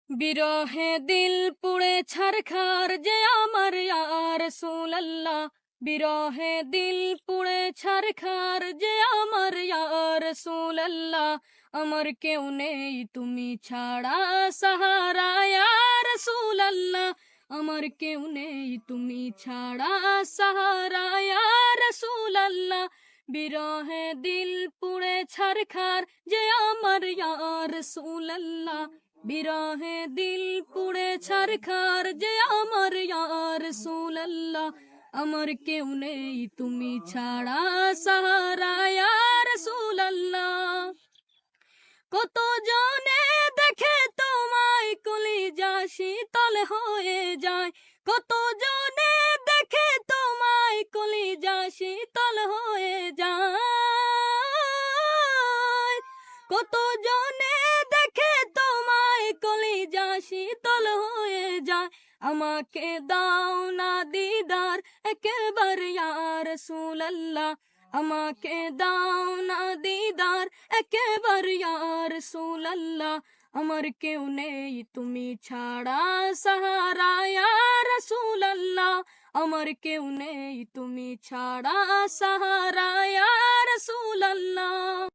বিরহে দিল পুড়ে ছারখার যে আমার ইয়া রাসূলুল্লাহ। বিরহে দিল পুড়ে ছারখার যে আমার ইয়া রাসূলুল্লাহ। আমার কেউ নেই তুমি ছাড়া সাহারা ইয়া রাসূলুল্লাহ। আমার কেউ নেই তুমি ছাড়া সাহারা ইয়া রাসূলুল্লাহ। বিরহে দিল পুড়ে ছারখার যে আমার ইয়া রাসূলুল্লাহ। বিরহে দিল পুড়ে ছারখার যে আমার ইয়া রাসূলুল্লাহ। আমার কেউ নেই তুমি ছাড়া সাহারা ইয়া রাসূলুল্লাহ। কত জনে দেখে তোমায় কলিজা শীতল হয়ে যায়। কত জনে দেখে তোমায় কলিজা শীতল হয়ে যায়। কত জনে দেখে তোমায় কলিজা শীতল হয়ে যায়। আমাকে দাও না দিদার একবার ইয়া রাসূলুল্লাহ। আমাকে দাও না দিদার একবার ইয়া রাসূলুল্লাহ। আমার কেউ নেই তুমি ছাড়া সাহারা ইয়া রাসূলুল্লাহ। আমার কেউ নেই তুমি ছাড়া সাহারা ইয়া রাসূলুল্লাহ।